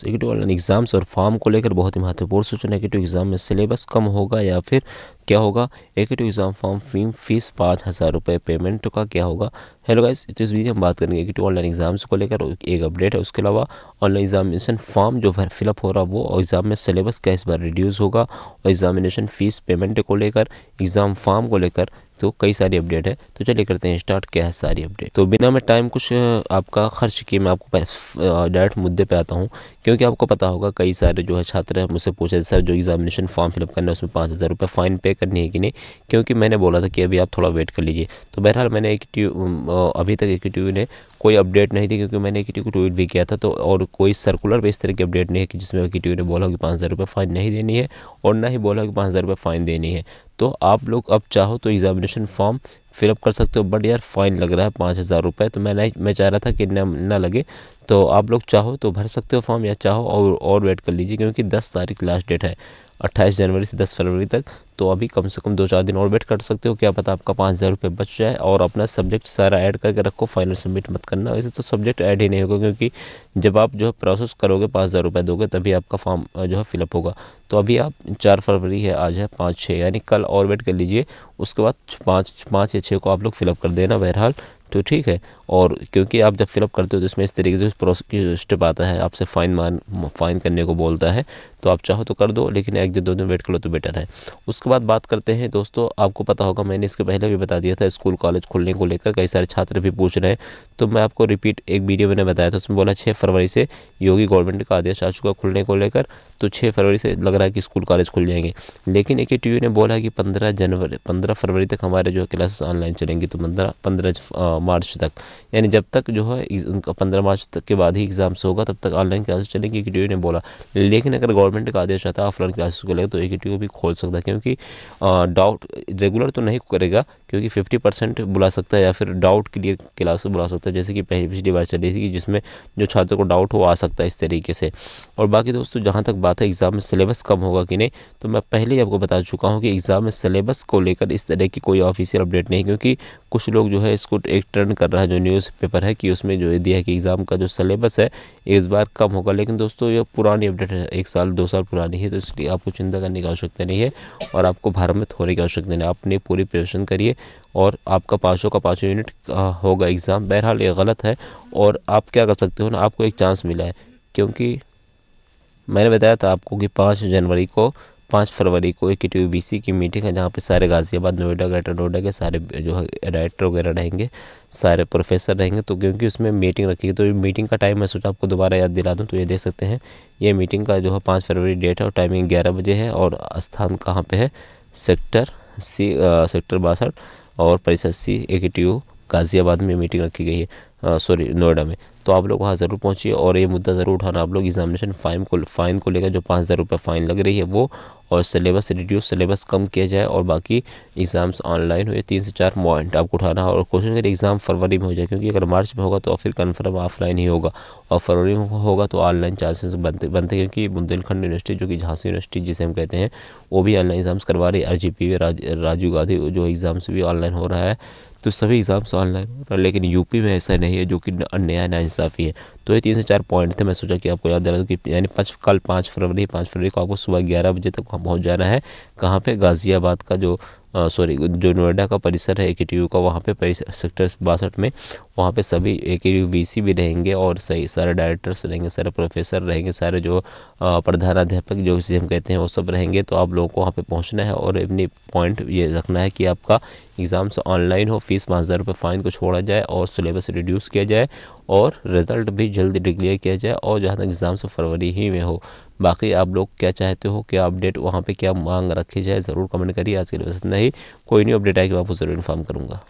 Exams. AKT online exams और form को लेकर बहुत ही महत्वपूर्ण सूचना है। AKT एग्जाम में सिलेबस कम होगा या फिर क्या होगा? AKT एग्जाम फॉर्म फीस 5,000 रुपये पेमेंट का क्या होगा? हेलो गाइस, इस वीडियो में हम बात करेंगे AKT ऑनलाइन एग्जाम्स को लेकर एक अपडेट है। उसके अलावा ऑनलाइन एग्जामिनेशन फॉर्म जो फिलअप हो रहा वो, और एग्जाम में सिलेबस क्या इस बार रिड्यूस होगा, और एग्जामिनेशन फीस पेमेंट को लेकर, एग्जाम फॉर्म को लेकर तो कई सारी अपडेट है। तो चलिए करते हैं स्टार्ट, क्या है सारी अपडेट। तो बिना मैं टाइम कुछ आपका खर्च किए मैं आपको डायरेक्ट मुद्दे पे आता हूँ, क्योंकि आपको पता होगा कई सारे जो है छात्र मुझसे पूछे सर जो एग्जामिनेशन फॉर्म फिलअप करना है उसमें 5,000 रुपये फाइन पे करनी है कि नहीं, क्योंकि मैंने बोला था कि अभी आप थोड़ा वेट कर लीजिए। तो बहरहाल मैंने अभी तक AKT ने कोई अपडेट नहीं दी, क्योंकि मैंने AKT को ट्वीट भी किया था। तो और कोई सर्कुलर पे इस तरह की अपडेट नहीं है कि जिसमें AKT ने बोला कि 5,000 रुपये फाइन नहीं देनी है, और ना ही बोला कि 5,000 रुपये फाइन देनी है। तो आप लोग अब चाहो तो एग्जामिनेशन फॉर्म फिलअप कर सकते हो, बट यार फाइन लग रहा है 5,000 रुपये। तो मैं चाह रहा था कि ना लगे। तो आप लोग चाहो तो भर सकते हो फॉर्म, या चाहो और वेट कर लीजिए, क्योंकि 10 तारीख लास्ट डेट है, 28 जनवरी से 10 फरवरी तक। तो अभी कम से कम 2-4 दिन और वेट कर सकते हो, क्या पता आपका 5,000 रुपये बच जाए। और अपना सब्जेक्ट सारा ऐड करके रखो, फाइनल सबमिट मत करना। वैसे तो सब्जेक्ट ऐड ही नहीं होगा, क्योंकि जब आप जो है प्रोसेस करोगे 5,000 रुपये दोगे तभी आपका फॉर्म जो है फिलअप होगा। तो अभी आप 4 फरवरी है, आज है 5-6, यानी कल और वेट कर लीजिए। उसके बाद 5 या 6 को आप लोग फिलअप कर देना बहरहाल, तो ठीक है। और क्योंकि आप जब फिलअप करते हो तो इसमें इस तरीके से प्रोसेस की स्टेप आता है, आपसे फाइन करने को बोलता है। तो आप चाहो तो कर दो, लेकिन 1-2 दिन वेट कर लो तो बेटर है। उसके बाद बात करते हैं दोस्तों, आपको पता होगा मैंने इसके पहले भी बता दिया था, स्कूल कॉलेज खुलने को लेकर कई सारे छात्र भी पूछ रहे हैं। तो मैं आपको रिपीट, एक वीडियो मैंने बताया था उसमें बोला 6 फरवरी से योगी गवर्नमेंट का आदेश आ चुका खुलने को लेकर। तो 6 फरवरी से लग रहा है कि स्कूल कॉलेज खुल जाएंगे, लेकिन AKT ने बोला कि 15 फरवरी तक हमारे जो क्लासेस ऑनलाइन चलेंगी। तो 15 मार्च तक, यानी जब तक जो है उनका 15 मार्च तक के बाद ही एग्जाम्स होगा तब तक ऑनलाइन क्लासेस चलेंगी, AKT ने बोला। लेकिन अगर गवर्नमेंट का आदेश आता है ऑफलाइन क्लासेस को लेकर तो AKT भी खोल सकता है, क्योंकि डाउट रेगुलर तो नहीं करेगा, क्योंकि 50% बुला सकता है, या फिर डाउट के लिए क्लासेस बुला सकता है, जैसे कि पिछली बार चली थी, जिसमें जो छात्र को डाउट हो आ सकता है इस तरीके से। और बाकी दोस्तों जहाँ तक बात है एग्जाम में सिलेबस कम होगा कि नहीं, तो मैं पहले ही आपको बता चुका हूँ कि एग्जाम में सिलेबस को लेकर इस तरह की कोई ऑफिशियल अपडेट नहीं, क्योंकि कुछ लोग जो है इसको एक ट्रेंड कर रहा है जो न्यूज़पेपर है, कि उसमें जो दिया है कि एग्जाम का जो सिलेबस है इस बार कम होगा। लेकिन दोस्तों ये पुरानी अपडेट है, 1 साल 2 साल पुरानी है, तो इसलिए आपको चिंता करने की आवश्यकता नहीं है, और आपको भ्रमित होने की आवश्यकता नहीं है। अपनी पूरी प्रिपरेशन करिए, और आपका 500 यूनिट होगा एग्ज़ाम। बहरहाल ये गलत है, और आप क्या कर सकते हो ना, आपको एक चांस मिला है, क्योंकि मैंने बताया था आपको कि 5 फरवरी को AKT UBC की मीटिंग है, जहाँ पे सारे गाज़ियाबाद, नोएडा, ग्रेटर नोएडा के सारे जो है डायरेक्टर वगैरह रहेंगे, सारे प्रोफेसर रहेंगे। तो क्योंकि उसमें मीटिंग रखी है, तो मीटिंग का टाइम मैं सोचा आपको दोबारा याद दिला दूँ। तो ये देख सकते हैं, ये मीटिंग का जो है 5 फरवरी डेट है, और टाइमिंग 11 बजे है, और स्थान कहाँ पर है? सेक्टर 62, और परिसर C, AKTU गाज़ियाबाद में मीटिंग रखी गई है, सॉरी नोएडा में। तो आप लोग वहाँ ज़रूर पहुँचिए, और ये मुद्दा ज़रूर उठाना आप लोग एग्जामिनेशन फाइन को लेकर, जो 5,000 रुपये फाइन लग रही है वो, और सिलेबस रिड्यूस, सिलेबस कम किया जाए, और बाकी एग्ज़ाम्स ऑनलाइन हो। ये 3 से 4 पॉइंट आपको उठाना है, और कोशिश करिए एग्ज़ाम फरवरी में हो जाए, क्योंकि अगर मार्च में होगा तो फिर कन्फर्म ऑफलाइन ही होगा, और फरवरी में होगा तो ऑनलाइन चांसेस बनते, क्योंकि बुंदेलखंड यूनिवर्सिटी जो कि झांसी यूनिवर्सिटी जिसे हम कहते हैं, वो भी ऑनलाइन एग्जाम्स करवा रही है। RGP राजीव गांधी जो एग्ज़ाम्स भी ऑनलाइन हो रहा है। तो सभी एग्जाम्स ऑनलाइन हो रहा है, लेकिन यूपी में ऐसा नहीं है, जो कि अन्याय नाइंसाफ़ी है। तो ये 3 से 4 पॉइंट थे, मैं सोचा कि आपको याद दिला दूं कि यानी कल 5 फरवरी को आपको सुबह 11 बजे तक वहाँ पहुँच जाना है। कहाँ पे? गाज़ियाबाद का जो जो नोएडा का परिसर है AKTU का, वहाँ पे सेक्टर 62 में, वहाँ पे सभी AKTU VC भी रहेंगे, और सही सारे डायरेक्टर्स रहेंगे, सारे प्रोफेसर रहेंगे, सारे जो प्रधानाध्यापक जो जिसे हम कहते हैं वो सब रहेंगे। तो आप लोगों को वहाँ पे पहुँचना है, और अपनी पॉइंट ये रखना है कि आपका एग्ज़ाम्स ऑनलाइन हो, फीस 5,000 रुपये फाइन को छोड़ा जाए, और सिलेबस रिड्यूस किया जाए, और रिज़ल्ट भी जल्दी डिक्लेयर किया जाए, और जहाँ तक एग्ज़ाम्स फरवरी ही में हो। बाकी आप लोग क्या चाहते हो, क्या अपडेट वहाँ पे क्या मांग रखी जाए, ज़रूर कमेंट करिए। आज के लिए बस इतना ही, कोई न्यू अपडेट आएगी मैं आपको ज़रूर इन्फॉर्म करूँगा।